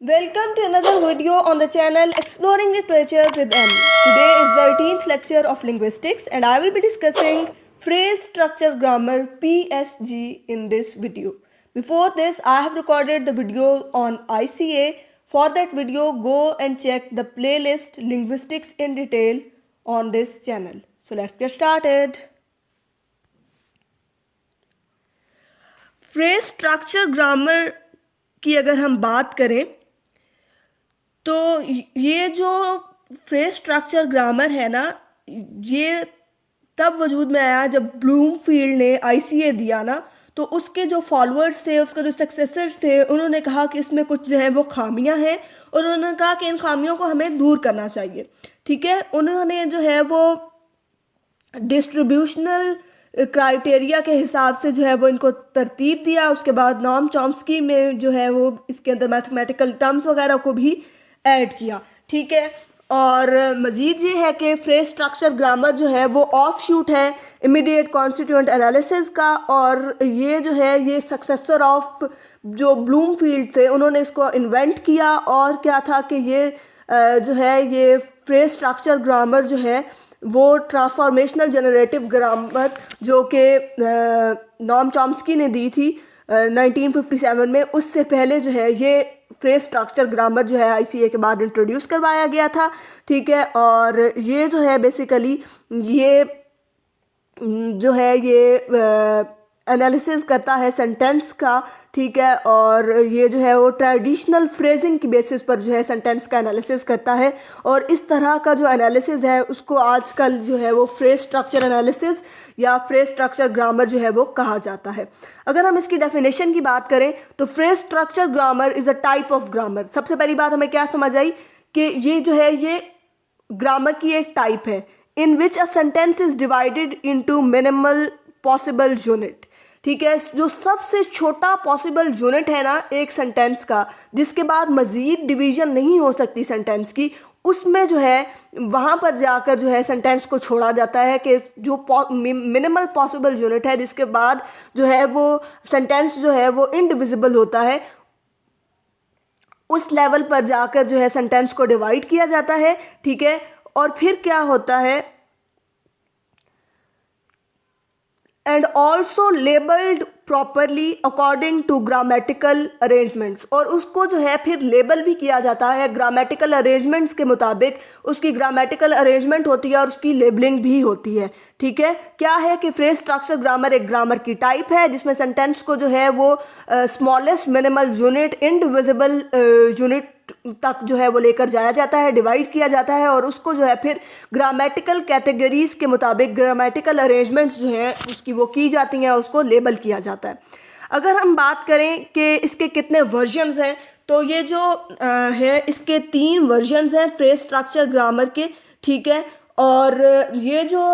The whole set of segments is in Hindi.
Welcome to another video on the channel Exploring Literature with M. Today is the 18th lecture of linguistics and I will be discussing phrase structure grammar PSG in this video. Before this, I have recorded the video on ICA. For that video, go and check the playlist Linguistics in Detail on this channel. So let's get started. Phrase structure grammar की अगर हम बात करें तो ये जो फ्रेज स्ट्रक्चर ग्रामर है ना, ये तब वजूद में आया जब ब्लूमफील्ड ने आईसीए दिया ना, तो उसके जो फॉलोअर्स थे, उसके जो सक्सेसर्स थे, उन्होंने कहा कि इसमें कुछ जो है वो खामियां हैं और उन्होंने कहा कि इन खामियों को हमें दूर करना चाहिए। ठीक है, उन्होंने जो है वो डिस्ट्रीब्यूशनल क्राइटेरिया के हिसाब से जो है वो इनको तरतीब दिया। उसके बाद नॉम चॉम्स्की में जो है वो इसके अंदर मैथमेटिकल टर्म्स वगैरह को भी ऐड किया। ठीक है, और मज़ीद ये है कि फ्रेज स्ट्रक्चर ग्रामर जो है वो ऑफ शूट है इमीडिएट कॉन्स्टिट्यूएंट एनालिसिस का, और ये जो है ये सक्सेसर ऑफ जो ब्लूमफील्ड थे, उन्होंने इसको इन्वेंट किया। और क्या था कि ये जो है ये फ्रेज स्ट्रक्चर ग्रामर जो है वो ट्रांसफॉर्मेशनल जनरेटिव ग्रामर जो कि नॉम चॉम्स्की ने दी थी 1957 में, उससे पहले जो है ये फ्रेज स्ट्रक्चर ग्रामर जो है आईसीए के बाद इंट्रोड्यूस करवाया गया था। ठीक है, और ये जो है बेसिकली ये जो है ये एनालिसिस करता है सेंटेंस का। ठीक है, और ये जो है वो ट्रेडिशनल फ्रेजिंग की बेसिस पर जो है सेंटेंस का एनालिसिस करता है, और इस तरह का जो एनालिसिस है उसको आजकल जो है वो फ्रेज स्ट्रक्चर एनालिसिस या फ्रेज स्ट्रक्चर ग्रामर जो है वो कहा जाता है। अगर हम इसकी डेफिनेशन की बात करें तो phrase structure grammar is a type of grammar. सबसे पहली बात हमें क्या समझ आई कि ये जो है ये ग्रामर की एक टाइप है in which a sentence is divided into minimal possible unit. ठीक है, जो सबसे छोटा पॉसिबल यूनिट है ना एक सेंटेंस का, जिसके बाद मज़ीद डिवीज़न नहीं हो सकती सेंटेंस की, उसमें जो है वहाँ पर जाकर जो है सेंटेंस को छोड़ा जाता है कि जो मिनिमल पॉसिबल यूनिट है, जिसके बाद जो है वो सेंटेंस जो है वो इनडिविजिबल होता है, उस लेवल पर जाकर जो है सेंटेंस को डिवाइड किया जाता है। ठीक है, और फिर क्या होता है, and also labelled properly according to grammatical arrangements, और उसको जो है फिर लेबल भी किया जाता है ग्रामेटिकल अरेंजमेंट्स के मुताबिक। उसकी ग्रामेटिकल अरेंजमेंट होती है और उसकी लेबलिंग भी होती है। ठीक है, क्या है कि फ्रेज स्ट्रक्चर ग्रामर एक ग्रामर की टाइप है जिसमें सेंटेंस को जो है वो smallest minimal unit indivisible unit तक जो है वो लेकर जाया जाता है, डिवाइड किया जाता है, और उसको जो है फिर ग्रामेटिकल कैटेगरीज के मुताबिक ग्रामेटिकल अरेंजमेंट्स जो हैं उसकी वो की जाती हैं, उसको लेबल किया जाता है। अगर हम बात करें कि इसके कितने वर्जन्स हैं, तो ये जो है इसके 3 वर्जन्स हैं फ्रेज स्ट्रक्चर ग्रामर के। ठीक है, और ये जो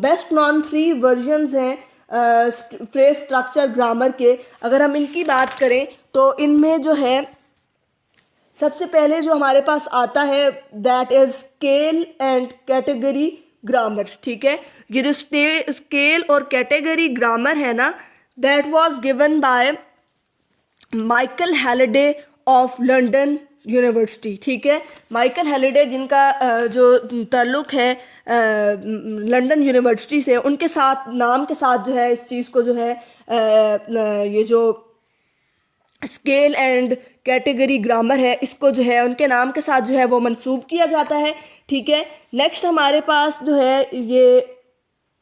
बेस्ट नॉन 3 वर्जन्स हैं फ्रेज स्ट्रक्चर ग्रामर के, अगर हम इनकी बात करें तो इनमें जो है सबसे पहले जो हमारे पास आता है that is scale and category grammar. ठीक है, ये जो स्केल और कैटेगरी ग्रामर है ना, that was given by Michael Halliday of London university. ठीक है, माइकल हैलिडे जिनका जो ताल्लुक है लंदन यूनिवर्सिटी से, उनके साथ नाम के साथ जो है इस चीज़ को जो है ये जो स्केल एंड कैटेगरी ग्रामर है इसको जो है उनके नाम के साथ जो है वो मंसूब किया जाता है। ठीक है, नेक्स्ट हमारे पास जो है ये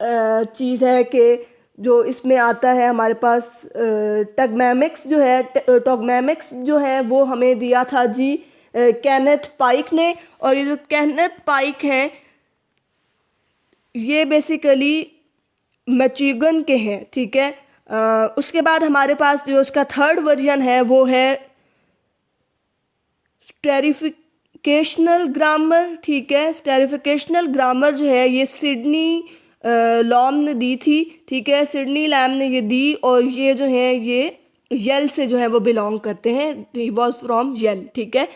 चीज़ है कि जो इसमें आता है हमारे पास टगमैमिक्स जो है, टॉगमैमिक्स जो है वो हमें दिया था जी केनेथ पाइक ने, और ये जो केनेथ पाइक हैं ये बेसिकली मिशिगन के हैं। ठीक है, उसके बाद हमारे पास जो उसका 3rd वर्जन है वो है स्टेरिफिकेशनल ग्रामर। ठीक है, स्टेरिफिकेशनल ग्रामर जो है ये सिडनी लॉम ने दी थी। ठीक है, सिडनी लैम ने ये दी, और ये जो है ये यल से जो है वो बिलोंग करते हैं, ही वॉज फ्रॉम यल। ठीक है,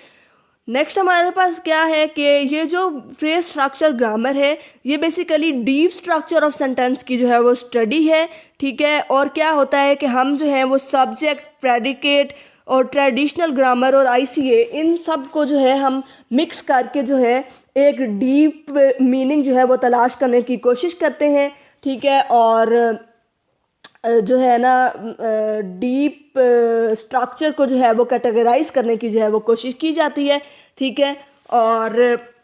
नेक्स्ट हमारे पास क्या है कि ये जो फ्रेज स्ट्रक्चर ग्रामर है ये basically deep structure of sentence की जो है वो स्टडी है। ठीक है, और क्या होता है कि हम जो है वो सब्जेक्ट, प्रेडिकेट और ट्रेडिशनल ग्रामर और आईसीए, इन सब को जो है हम मिक्स करके जो है एक डीप मीनिंग जो है वो तलाश करने की कोशिश करते हैं, ठीक है। और जो है ना डीप स्ट्रक्चर को जो है वो कैटेगराइज करने की जो है वो कोशिश की जाती है, ठीक है। और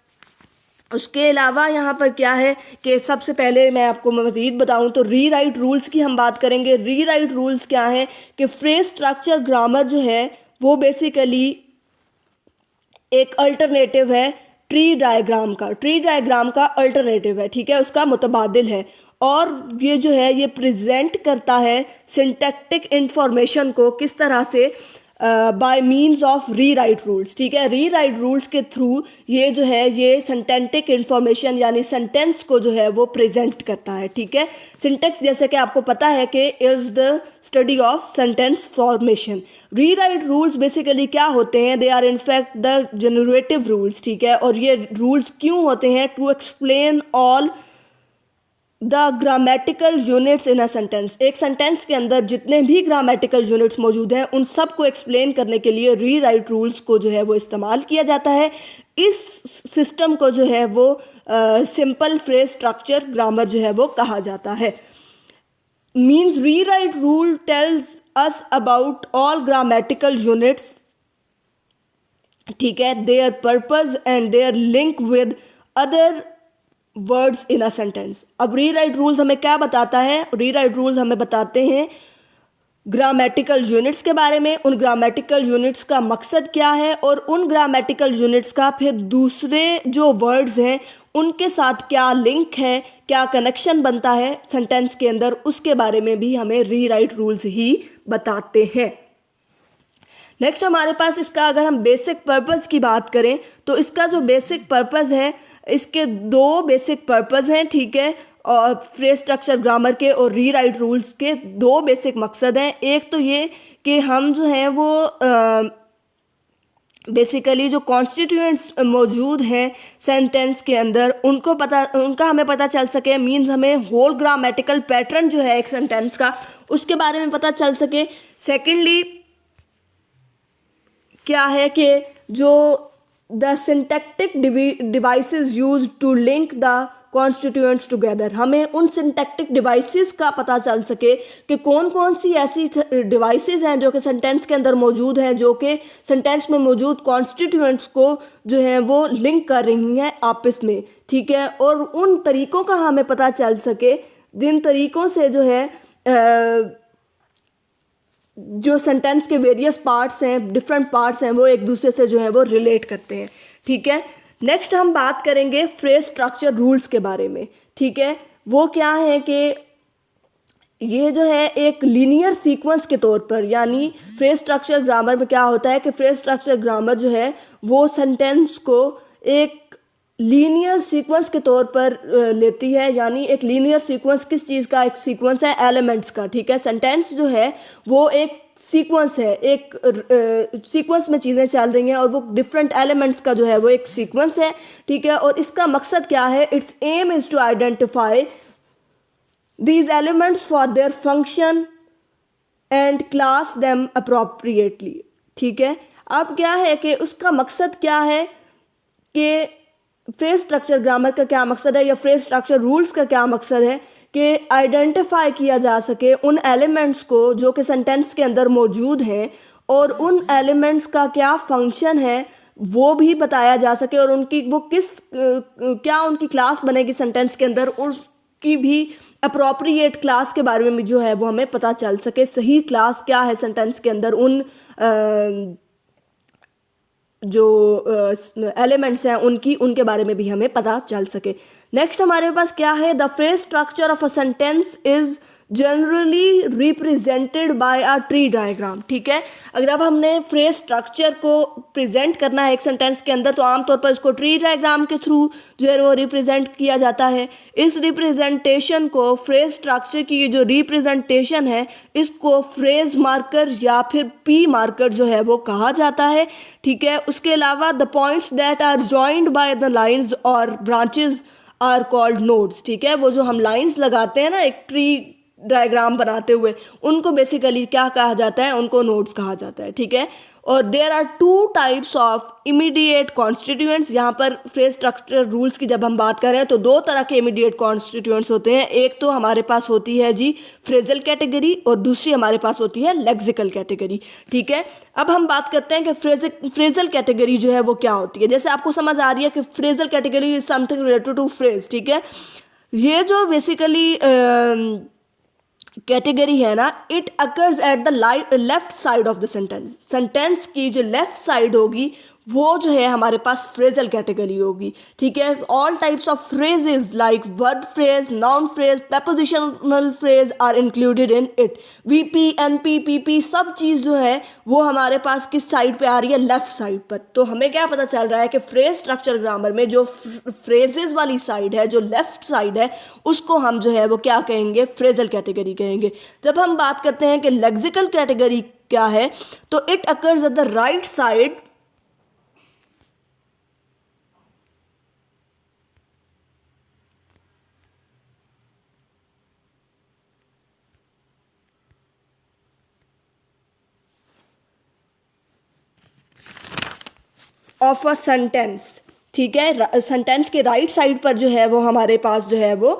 उसके अलावा यहाँ पर क्या है कि सबसे पहले मैं आपको मज़ीद बताऊँ तो री राइट रूल्स की हम बात करेंगे। री राइट रूल्स क्या है कि फ्रेज स्ट्रक्चर ग्रामर जो है वो बेसिकली एक अल्टरनेटिव है ट्री डायग्राम का। ट्री डायग्राम का अल्टरनेटिव है, ठीक है, उसका मुतबादिल है। और ये जो है ये प्रेजेंट करता है सिंटैक्टिक इंफॉर्मेशन को किस तरह से, बाय मीन्स ऑफ री राइट रूल्स, ठीक है। री राइट रूल्स के थ्रू ये जो है ये सिंटैक्टिक इंफॉर्मेशन यानी सेंटेंस को जो है वो प्रेजेंट करता है, ठीक है। सिंटेक्स जैसे कि आपको पता है कि is the study of sentence formation. Rewrite rules basically क्या होते हैं, they are in fact the generative rules, ठीक है। और ये रूल्स क्यों होते हैं, to explain all the grammatical units in a sentence. एक सेंटेंस के अंदर जितने भी ग्रामेटिकल यूनिट्स मौजूद हैं उन सब को एक्सप्लेन करने के लिए री राइट रूल्स को जो है वो इस्तेमाल किया जाता है। इस सिस्टम को जो है वो सिंपल फ्रेज स्ट्रक्चर ग्रामर जो है वो कहा जाता है। Means rewrite rule tells us about all grammatical units, ठीक है, their purpose and their link with other words in a sentence. अब री राइट रूल्स हमें क्या बताता है, री राइट रूल्स हमें बताते हैं ग्रामेटिकल यूनिट्स के बारे में, उन ग्रामेटिकल यूनिट्स का मकसद क्या है और उन ग्रामेटिकल यूनिट्स का फिर दूसरे जो वर्ड्स हैं उनके साथ क्या लिंक है, क्या कनेक्शन बनता है सेंटेंस के अंदर, उसके बारे में भी हमें री राइट रूल्स ही बताते हैं। नेक्स्ट हमारे पास इसका अगर हम बेसिक पर्पस की बात करें तो इसका जो बेसिक पर्पस है, इसके दो बेसिक पर्पस हैं, ठीक है। और फ्रेज स्ट्रक्चर ग्रामर के और री राइट रूल्स के दो बेसिक मकसद हैं। एक तो ये कि हम जो हैं वो बेसिकली जो कॉन्स्टिट्यूएंट्स मौजूद हैं सेंटेंस के अंदर उनका हमें पता चल सके। मीन्स हमें होल ग्रामेटिकल पैटर्न जो है एक सेंटेंस का उसके बारे में पता चल सके। सेकेंडली क्या है कि जो the syntactic devices use to link the constituents together, हमें उन सिंटैक्टिक डिवाइसेस का पता चल सके कि कौन कौन सी ऐसी डिवाइसेस हैं जो कि सेंटेंस के अंदर मौजूद हैं, जो कि सेंटेंस में मौजूद कॉन्स्टिट्यूएंट्स को जो है वो लिंक कर रही हैं आपस में, ठीक है। और उन तरीक़ों का हमें पता चल सके जिन तरीक़ों से जो है जो सेंटेंस के वेरियस पार्ट्स हैं, डिफरेंट पार्ट्स हैं, वो एक दूसरे से जो है वो रिलेट करते हैं, ठीक है। नेक्स्ट हम बात करेंगे फ्रेज स्ट्रक्चर रूल्स के बारे में, ठीक है। वो क्या है कि ये जो है एक लीनियर सीक्वेंस के तौर पर, यानी फ्रेज स्ट्रक्चर ग्रामर में क्या होता है कि फ्रेज स्ट्रक्चर ग्रामर जो है वो सेंटेंस को एक लीनियर सीक्वेंस के तौर पर लेती है। यानी एक लीनियर सीक्वेंस किस चीज़ का, एक सीक्वेंस है एलिमेंट्स का, ठीक है। सेंटेंस जो है वो एक सीक्वेंस है, एक सीक्वेंस में चीज़ें चल रही हैं और वो डिफरेंट एलिमेंट्स का जो है वो एक सीक्वेंस है, ठीक है। और इसका मकसद क्या है, its aim is to identify these elements for their function and class them appropriately, ठीक है। अब क्या है कि उसका मकसद क्या है कि फ्रेज स्ट्रक्चर ग्रामर का क्या मकसद है या फ्रेज स्ट्रक्चर रूल्स का क्या मकसद है कि आइडेंटिफाई किया जा सके उन एलिमेंट्स को जो कि सेंटेंस के अंदर मौजूद हैं और उन एलिमेंट्स का क्या फंक्शन है वो भी बताया जा सके और उनकी वो क्या उनकी क्लास बनेगी सेंटेंस के अंदर, उसकी भी अप्रोप्रिएट क्लास के बारे में भी जो है वो हमें पता चल सके। सही क्लास क्या है सेंटेंस के अंदर, उन जो एलिमेंट्स हैं उनके बारे में भी हमें पता चल सके। नेक्स्ट हमारे पास क्या है, the phrase structure of a sentence is generally represented by a tree diagram, ठीक है। अगर अब हमने फ्रेज स्ट्रक्चर को प्रेजेंट करना है एक सेंटेंस के अंदर तो आमतौर पर इसको ट्री डायग्राम के थ्रू जो है वो रिप्रेजेंट किया जाता है। इस रिप्रेजेंटेशन को, फ्रेज स्ट्रक्चर की जो रिप्रेजेंटेशन है, इसको फ्रेज मार्कर या फिर पी मार्कर जो है वो कहा जाता है, ठीक है। उसके अलावा the points that are joined by the lines और ब्रांचेस आर कॉल्ड नोड्स, ठीक है। वो जो हम लाइंस लगाते हैं ना एक ट्री डायग्राम बनाते हुए, उनको बेसिकली क्या कहा जाता है, उनको नोड्स कहा जाता है, ठीक है। और there are two types of immediate constituents. यहाँ पर फ्रेज स्ट्रक्चर रूल्स की जब हम बात कर रहे हैं तो दो तरह के इमीडिएट कॉन्स्टिट्यूएंट्स होते हैं। एक तो हमारे पास होती है जी फ्रेजल कैटेगरी और दूसरी हमारे पास होती है लेक्सिकल कैटेगरी, ठीक है। अब हम बात करते हैं कि फ्रेजल कैटेगरी जो है वो क्या होती है। जैसे आपको समझ आ रही है कि phrasal category is something related to phrase, ठीक है। ये जो बेसिकली कैटेगरी है ना, it occurs at the left side of the sentence. Sentence की जो लेफ्ट साइड होगी वो जो है हमारे पास फ्रेजल कैटेगरी होगी, ठीक है। All types of phrases like verb phrase, noun phrase, prepositional phrase are included in it. VP, NP, PP सब चीज़ जो है वो हमारे पास किस साइड पे आ रही है, लेफ्ट साइड पर। तो हमें क्या पता चल रहा है कि फ्रेज स्ट्रक्चर ग्रामर में जो फ्रेजेस वाली साइड है, जो लेफ्ट साइड है, उसको हम जो है वो क्या कहेंगे, फ्रेजल कैटेगरी कहेंगे। जब हम बात करते हैं कि लेक्सिकल कैटेगरी क्या है, तो it occurs at the right side of a sentence, ठीक है। सेंटेंस के राइट साइड पर जो है वो हमारे पास जो है वो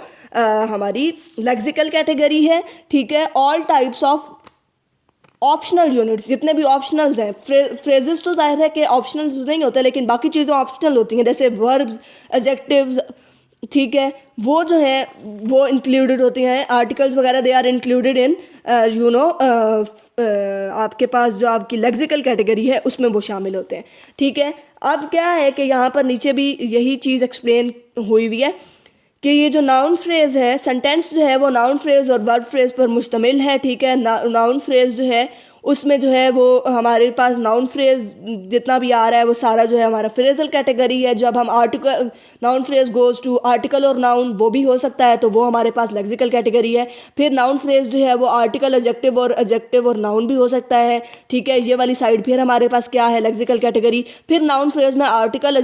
हमारी लेक्सिकल कैटेगरी है, ठीक है। All types of optional units, जितने भी ऑप्शनल्स हैं, फ्रेजेस तो जाहिर है कि ऑप्शनल नहीं होते, लेकिन बाकी चीज़ें ऑप्शनल होती हैं, जैसे वर्ब्स, एडजेक्टिव्स, ठीक है, वो जो है वो इंक्लूडेड होती हैं। आर्टिकल्स वगैरह दे आर इंक्लूडेड इन आपके पास जो आपकी लेक्सिकल कैटेगरी है उसमें वो शामिल होते हैं, ठीक है। अब क्या है कि यहाँ पर नीचे भी यही चीज़ एक्सप्लेन हुई है कि ये जो नाउन फ्रेज़ है, सेंटेंस जो है वो नाउन फ्रेज़ और वर्ब फ्रेज़ पर मुश्तमिल है, ठीक है। नाउन फ्रेज़ जो है उसमें जो है वो हमारे पास नाउन फ्रेज़ जितना भी आ रहा है वो सारा जो है हमारा फ्रेजल कैटेगरी है। जब हम article, noun phrase goes to article और नाउन, वो भी हो सकता है, तो वो हमारे पास लेक्सिकल कैटेगरी है। फिर नाउन फ्रेज़ जो है वो आर्टिकल, एडजेक्टिव और नाउन भी हो सकता है, ठीक है। ये वाली साइड फिर हमारे पास क्या है, लेक्सिकल कैटेगरी। फिर नाउन फ्रेज़ में आर्टिकल,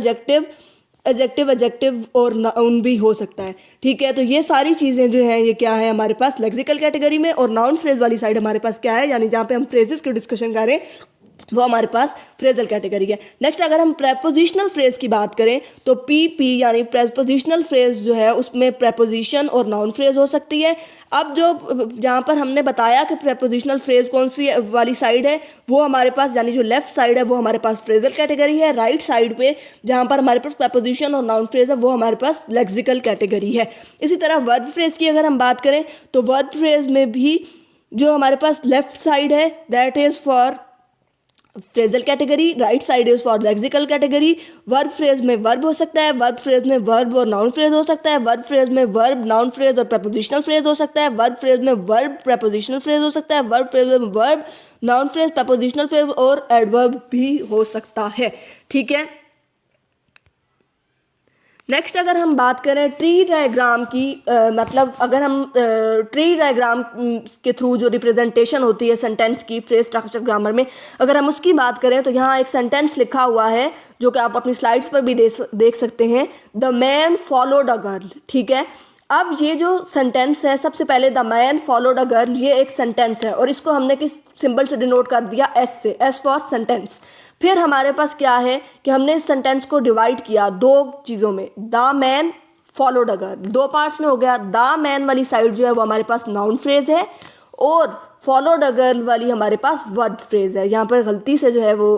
एडजेक्टिव और नाउन भी हो सकता है, ठीक है। तो ये सारी चीज़ें जो हैं ये क्या है हमारे पास लेक्सिकल कैटेगरी में, और नाउन फ्रेज वाली साइड हमारे पास क्या है, यानी जहाँ पे हम फ्रेजेस की डिस्कशन कर रहे हैं वो हमारे पास फ्रेजल कैटेगरी है। नेक्स्ट अगर हम प्रेपोजिशनल फ्रेज की बात करें तो पीपी यानी प्रेपोजिशनल फ्रेज जो है उसमें प्रेपोजिशन और नाउन फ्रेज हो सकती है। अब जो जहाँ पर हमने बताया कि प्रेपोजिशनल फ्रेज कौन सी वाली साइड है, वो हमारे पास यानी जो लेफ्ट साइड है वो हमारे पास फ्रेजल कैटेगरी है। राइट साइड पे जहाँ पर हमारे पास प्रेपोजिशन और नाउन फ्रेज है वो हमारे पास लेक्सिकल कैटेगरी है। इसी तरह वर्ब फ्रेज की अगर हम बात करें तो वर्ब फ्रेज में भी जो हमारे पास लेफ्ट साइड है that is for phrasal category, right side is for lexical category. Verb phrase में वर्ब हो सकता है, वर्ब फ्रेज में वर्ब और नाउन फ्रेज हो सकता है, वर्ब फ्रेज में वर्ब, नाउन फ्रेज और प्रपोजिशनल फ्रेज हो सकता है, वर्ब फ्रेज में वर्ब, प्रपोजिशनल फ्रेज हो सकता है, वर्ब फ्रेज में verb, noun phrase, prepositional phrase और एडवर्ब भी हो सकता है, ठीक है। नेक्स्ट अगर हम बात करें ट्री डायग्राम की, मतलब अगर हम ट्री डायग्राम के थ्रू जो रिप्रेजेंटेशन होती है सेंटेंस की फ्रेज स्ट्रक्चर ग्रामर में, अगर हम उसकी बात करें तो यहाँ एक सेंटेंस लिखा हुआ है जो कि आप अपनी स्लाइड्स पर भी देख सकते हैं। The man followed a girl, ठीक है। अब ये जो सेंटेंस है, सबसे पहले the man followed a girl, ये एक सेंटेंस है और इसको हमने किस सिंबल से डिनोट कर दिया, एस से, एस फॉर सेंटेंस। फिर हमारे पास क्या है कि हमने इस सेंटेंस को डिवाइड किया दो चीज़ों में, the man followed a girl, दो पार्ट्स में हो गया। द मैन वाली साइड जो है वो हमारे पास नाउन फ्रेज है और फॉलोड अ गर्ल वाली हमारे पास वर्ब फ्रेज है। यहाँ पर गलती से जो है वो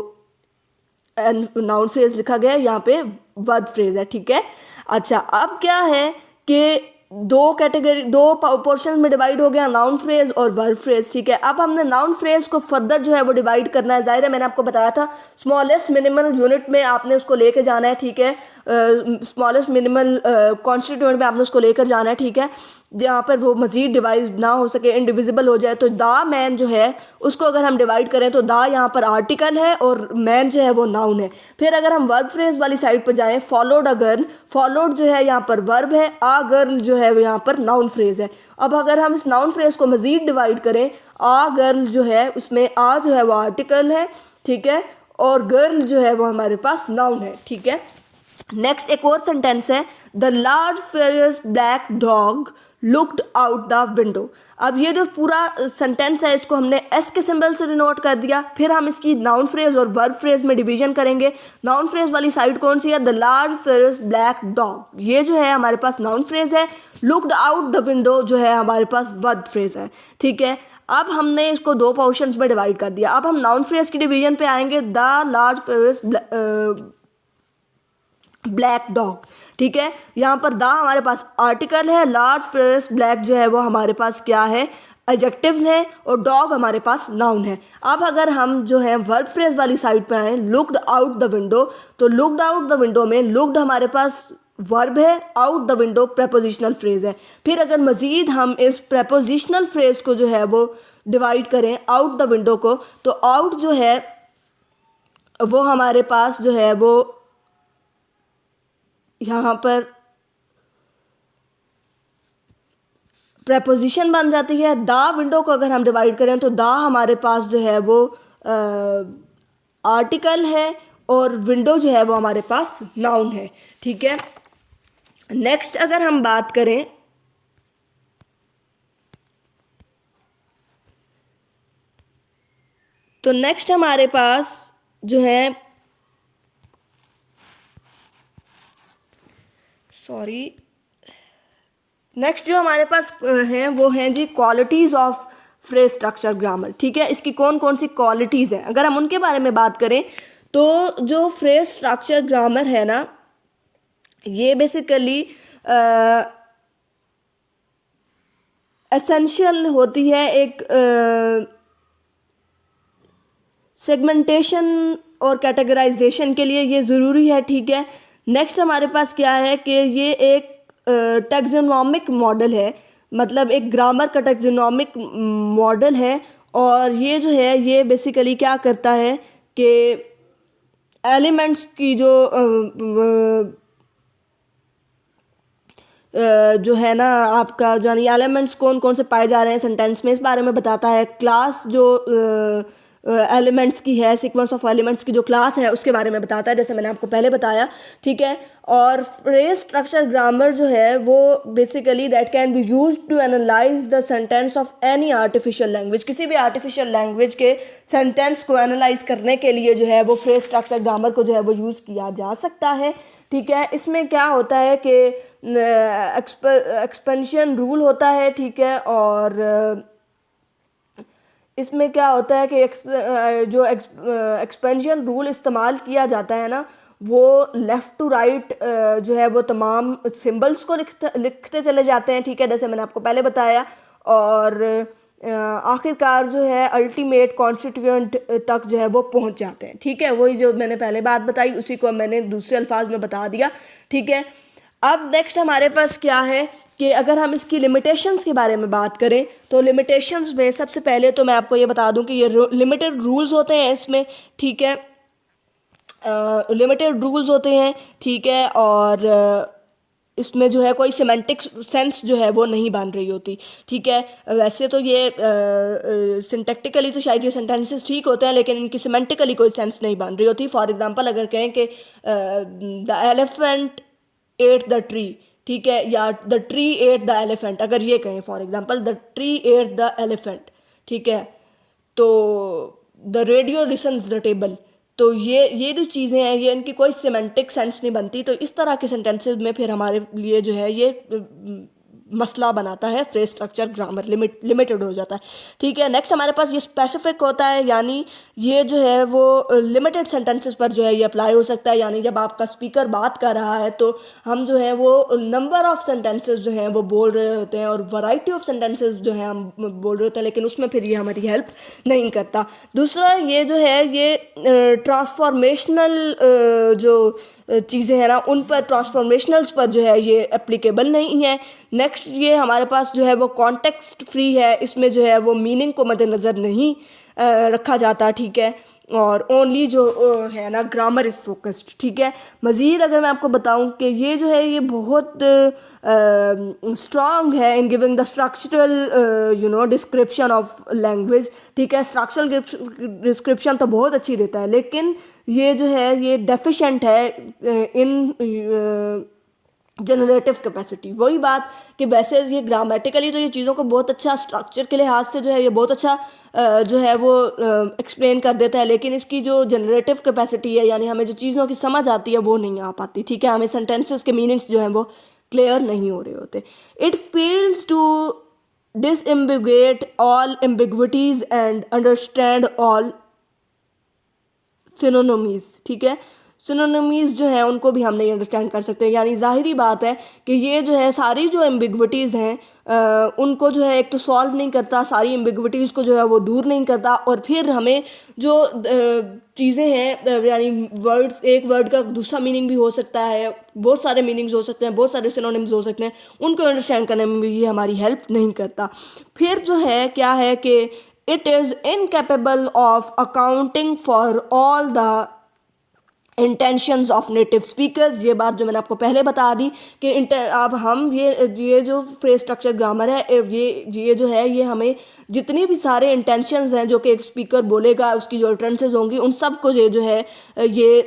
नाउन फ्रेज लिखा गया है, यहाँ पे वर्ब फ्रेज है, ठीक है। अच्छा, अब क्या है कि दो कैटेगरी, दो पोर्शन में डिवाइड हो गया, नाउन फ्रेज और वर्ब फ्रेज, ठीक है। अब हमने नाउन फ्रेज को फर्दर जो है वो डिवाइड करना है। जाहिर है मैंने आपको बताया था स्मॉलेस्ट मिनिमल यूनिट में आपने उसको लेके जाना है, ठीक है। स्मॉलेस्ट मिनिमल कॉन्स्टिट्यूएंट में आपने उसको लेकर जाना है, ठीक है, जहाँ पर वो मज़ीद डिवाइड ना हो सके, इनडिविजिबल हो जाए। तो द मैन जो है उसको अगर हम डिवाइड करें तो द यहाँ पर आर्टिकल है और मैन जो है वो नाउन है। फिर अगर हम वर्ब फ्रेज वाली साइड पर जाएं, फॉलोड अ गर्ल, फॉलोड जो है यहाँ पर वर्ब है, आ गर्ल जो है वो यहाँ पर नाउन फ्रेज है। अब अगर हम इस नाउन फ्रेज को मज़ीद डिवाइड करें, आ गर्ल जो है उसमें आ जो है वो आर्टिकल है, ठीक है, और गर्ल जो है वो हमारे पास नाउन है, ठीक है। नेक्स्ट एक और सेंटेंस है, the large furious black dog looked out the window. अब ये जो पूरा सेंटेंस है इसको हमने एस के सिंबल से डिनोट कर दिया। फिर हम इसकी नाउन फ्रेज और वर्ब फ्रेज में डिवीजन करेंगे। नाउन फ्रेज वाली साइड कौन सी है? The large fierce black dog, ये जो है हमारे पास नाउन फ्रेज है। लुक्ड आउट द विंडो जो है हमारे पास वर्ब फ्रेज है। ठीक है, अब हमने इसको दो पोर्शंस में डिवाइड कर दिया। अब हम नाउन फ्रेज की डिवीजन पे आएंगे। The large fierce black dog. ठीक है, यहाँ पर द हमारे पास आर्टिकल है, लार्ज फेरिस ब्लैक जो है वो हमारे पास क्या है? एडजेक्टिव्स है, और डॉग हमारे पास नाउन है। अब अगर हम जो है वर्ब फ्रेज वाली साइड पे आए, लुक्ड आउट द विंडो, तो लुक्ड आउट द विंडो में लुक्ड हमारे पास वर्ब है, out the window prepositional phrase है। फिर अगर मज़ीद हम इस प्रेपोजिशनल फ्रेज को जो है वो डिवाइड करें आउट द विंडो को, तो आउट जो है वो हमारे पास जो है वो यहाँ पर प्रेपोजिशन बन जाती है। द विंडो को अगर हम डिवाइड करें तो द हमारे पास जो है वो आर्टिकल है, और विंडो जो है वो हमारे पास नाउन है। ठीक है, नेक्स्ट अगर हम बात करें तो नेक्स्ट हमारे पास जो है नेक्स्ट जो हमारे पास हैं वो हैं जी qualities of phrase structure grammar. ठीक है, इसकी कौन कौन सी क्वालिटीज़ हैं, अगर हम उनके बारे में बात करें तो जो फ्रेज स्ट्रक्चर ग्रामर है ना, ये बेसिकली एसेंशियल होती है एक सेगमेंटेशन और कैटेगराइजेशन के लिए, ये ज़रूरी है। ठीक है, नेक्स्ट हमारे पास क्या है कि ये एक टैक्सोनॉमिक मॉडल है, मतलब एक ग्रामर का टैक्सोनॉमिक मॉडल है, और ये जो है ये बेसिकली क्या करता है कि एलिमेंट्स की जो है ना आपका यानी एलिमेंट्स कौन कौन से पाए जा रहे हैं सेंटेंस में, इस बारे में बताता है। क्लास जो एलिमेंट्स की है, सीक्वेंस ऑफ एलिमेंट्स की जो क्लास है उसके बारे में बताता है, जैसे मैंने आपको पहले बताया। ठीक है, और फ्रेज स्ट्रक्चर ग्रामर जो है वो basically that can be use to analyze the sentence of any artificial language. किसी भी आर्टिफिशियल लैंग्वेज के सेंटेंस को एनालाइज करने के लिए जो है वो फ्रेज स्ट्रक्चर ग्रामर को जो है वो यूज़ किया जा सकता है। ठीक है, इसमें क्या होता है कि एक्सपेंशन रूल होता है। ठीक है, और इसमें क्या होता है कि जो एक्सपेंशन रूल इस्तेमाल किया जाता है ना, वो लेफ़्ट टू राइट जो है वो तमाम सिंबल्स को लिखते चले जाते हैं। ठीक है, जैसे मैंने आपको पहले बताया, और आखिरकार जो है अल्टीमेट कॉन्स्टिट्यूएंट तक जो है वो पहुंच जाते हैं। ठीक है, वही जो मैंने पहले बात बताई उसी को मैंने दूसरे अल्फाज में बता दिया। ठीक है, अब नेक्स्ट हमारे पास क्या है कि अगर हम इसकी लिमिटेशंस के बारे में बात करें तो लिमिटेशंस में सबसे पहले तो मैं आपको ये बता दूं कि ये लिमिटेड रूल्स होते हैं इसमें। ठीक है, लिमिटेड रूल्स होते हैं। ठीक है, और इसमें जो है कोई सिमेंटिक सेंस जो है वो नहीं बन रही होती। ठीक है, वैसे तो ये सिंटैक्टिकली तो शायद ये सेंटेंसेस ठीक होते हैं, लेकिन इनकी सिमेंटिकली कोई सेंस नहीं बन रही होती। फॉर एग्जांपल अगर कहें कि the elephant at the tree, ठीक है, या the tree at the elephant, अगर ये कहें for example the tree at the elephant, ठीक है, तो the radio lessons the table, तो ये जो चीज़ें हैं ये इनकी कोई सिमेंटिक सेंस नहीं बनती। तो इस तरह के सेंटेंसेस में फिर हमारे लिए जो है ये मसला बनाता है, फ्रेज स्ट्रक्चर ग्रामर लिमिटेड हो जाता है। ठीक है, नेक्स्ट हमारे पास ये स्पेसिफिक होता है, यानी ये जो है वो लिमिटेड सेंटेंसेस पर जो है ये अप्लाई हो सकता है। यानी जब आपका स्पीकर बात कर रहा है तो हम जो है वो नंबर ऑफ सेंटेंसेस जो हैं वो बोल रहे होते हैं, और वैरायटी ऑफ सेंटेंसेस जो हैं हम बोल रहे होते हैं, लेकिन उसमें फिर ये हमारी हेल्प नहीं करता। दूसरा ये जो है ये ट्रांसफॉर्मेशनल जो चीज़ें हैं ना उन पर, ट्रांसफॉर्मेशनल्स पर जो है ये एप्लीकेबल नहीं है। नेक्स्ट ये हमारे पास जो है वो कॉन्टेक्स्ट फ्री है, इसमें जो है वो मीनिंग को मद्देनज़र नहीं रखा जाता। ठीक है, और ओनली जो है ना ग्रामर इज़ फोकस्ड। ठीक है, मज़ीद अगर मैं आपको बताऊं कि ये जो है ये बहुत स्ट्रॉन्ग है in giving the structural description of language. ठीक है, स्ट्रक्चरल डिस्क्रिप्शन तो बहुत अच्छी देता है, लेकिन ये जो है ये डेफिशिएंट है इन जनरेटिव कैपेसिटी। वही बात कि वैसे ये ग्रामेटिकली तो ये चीज़ों को बहुत अच्छा स्ट्रक्चर के लिहाज से जो है ये बहुत अच्छा जो है वो एक्सप्लेन कर देता है, लेकिन इसकी जो जनरेटिव कैपेसिटी है यानी हमें जो चीज़ों की समझ आती है वो नहीं आ पाती। ठीक है, हमें सेंटेंसेस के मीनिंग्स जो हैं वो क्लियर नहीं हो रहे होते। It fails to disambiguate all ambiguities and understand all synonyms. ठीक है, सिनोनिम्स जो है उनको भी हम नहीं अंडरस्टैंड कर सकते, यानी ज़ाहिरी बात है कि ये जो है सारी जो एम्बिग्विटीज़ हैं उनको जो है एक तो सॉल्व नहीं करता, सारी एम्बिग्विटीज़ को जो है वो दूर नहीं करता, और फिर हमें जो चीज़ें हैं यानी वर्ड्स, एक वर्ड का दूसरा मीनिंग भी हो सकता है, बहुत सारे मीनिंग्स हो सकते हैं, बहुत सारे सिनोनिम्स हो सकते हैं, उनको अंडरस्टैंड करने में भी ये हमारी हेल्प नहीं करता। फिर जो है क्या है कि it is incapable of accounting for all the intentions of native speakers. ये बात जो मैंने आपको पहले बता दी कि अब हम ये जो फ्रेज स्ट्रक्चर ग्रामर है ये जो है ये हमें जितने भी सारे इंटेंशंस हैं जो कि एक स्पीकर बोलेगा उसकी जो अटरेंसेस होंगी उन सब को ये जो है ये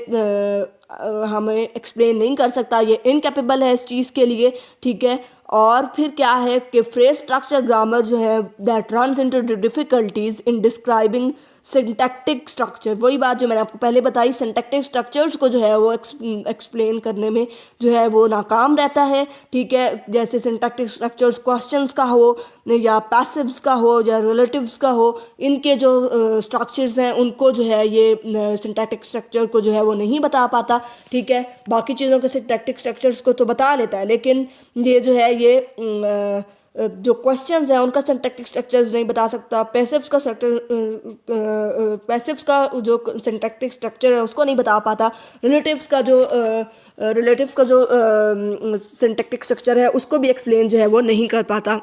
हमें एक्सप्लेन नहीं कर सकता, ये इनकेपेबल है इस चीज़ के लिए। ठीक है, और फिर क्या है कि फ्रेज स्ट्रक्चर ग्रामर जो है that runs into difficulties in describing syntactic structure. वही बात जो मैंने आपको पहले बताई, सिंटैक्टिक स्ट्रक्चर्स को जो है वो एक्सप्लेन करने में जो है वो नाकाम रहता है। ठीक है, जैसे सिंटैक्टिक स्ट्रक्चर्स क्वेश्चंस का हो या पैसिव्स का हो या रिलेटिव्स का हो, इनके जो स्ट्रक्चर्स हैं उनको जो है ये सिंटैक्टिक स्ट्रक्चर को जो है वो नहीं बता पाता। ठीक है, बाकी चीज़ों के सिंटैक्टिक स्ट्रक्चर्स को तो बता लेता है, लेकिन ये जो है ये जो क्वेश्चंस हैं उनका सिंटैक्टिक स्ट्रक्चर्स नहीं बता सकता। पैसिव्स का जो सिंटैक्टिक स्ट्रक्चर है उसको नहीं बता पाता। रिलेटिव्स का जो सिंटैक्टिक स्ट्रक्चर है उसको भी एक्सप्लेन जो है वो नहीं कर पाता।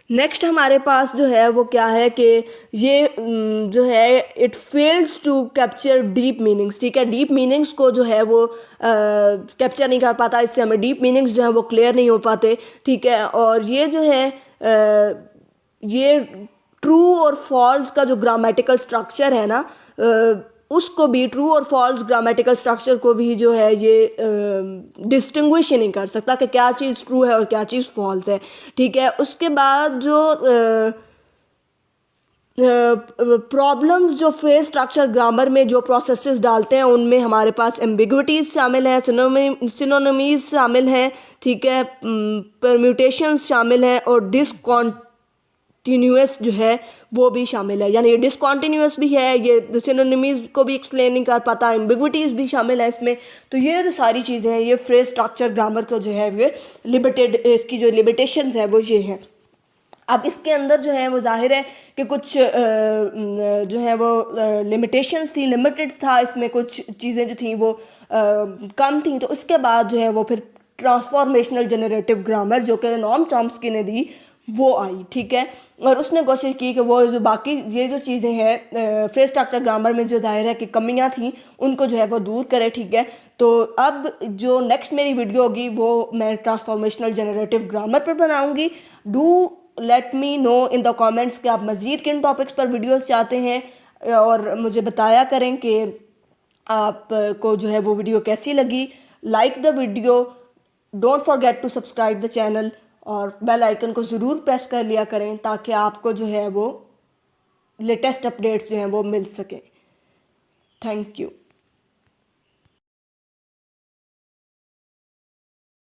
नेक्स्ट हमारे पास जो है वो क्या है कि ये जो है it fails to capture deep meanings. ठीक है, डीप मीनिंग्स को जो है वो कैप्चर नहीं कर पाता, इससे हमें डीप मीनिंग्स जो है वो क्लियर नहीं हो पाते। ठीक है, और ये जो है ये ट्रू और फॉल्स का जो ग्रामेटिकल स्ट्रक्चर है ना उसको भी, ट्रू और फॉल्स ग्रामेटिकल स्ट्रक्चर को भी जो है ये डिस्टिंग्विश ही नहीं कर सकता कि क्या चीज़ ट्रू है और क्या चीज़ फॉल्स है। ठीक है, उसके बाद जो प्रॉब्लम्स जो फ्रेज स्ट्रक्चर ग्रामर में जो प्रोसेसेस डालते हैं उनमें हमारे पास एम्बिग्विटीज़ शामिल हैं, सिनोनिमीज़ शामिल हैं। ठीक है, परम्यूटेशंस शामिल हैं और डिसकॉन्टिन्यूअस जो है वो भी शामिल है, यानी ये डिसकॉन्टिन्यूअस भी है, ये सिनोनिमीज़ को भी एक्सप्लेन नहीं कर पाता, एम्बिग्विटीज़ भी शामिल है इसमें। तो ये जो सारी चीज़ें हैं ये फ्रेज स्ट्रक्चर ग्रामर को जो है ये लिमिटेड, इसकी जो लिमिटेशंस है वो ये हैं। अब इसके अंदर जो है वो जाहिर है कि कुछ जो है वो लिमिटेशंस थी, लिमिटेड था, इसमें कुछ चीज़ें जो थी वो कम थी। तो उसके बाद जो है वो फिर ट्रांसफॉर्मेशनल जनरेटिव ग्रामर जो कि नॉम चॉम्स्की ने दी वो आई। ठीक है, और उसने कोशिश की कि वो जो बाकी ये जो चीज़ें हैं फ्रेज स्ट्रक्चर ग्रामर में जो दायरा है कि कमियां थी उनको जो है वो दूर करे। ठीक है, तो अब जो नेक्स्ट मेरी वीडियो होगी वो मैं ट्रांसफॉर्मेशनल जनरेटिव ग्रामर पर बनाऊंगी। Do let me know in the comments कि आप मज़ीद किन टॉपिक्स पर वीडियोस चाहते हैं और मुझे बताया करें कि आपको जो है वो वीडियो कैसी लगी। Like the video, don't forget to subscribe the channel और बेल आइकन को ज़रूर प्रेस कर लिया करें ताकि आपको जो है वो लेटेस्ट अपडेट्स जो हैं वो मिल सकें। Thank you.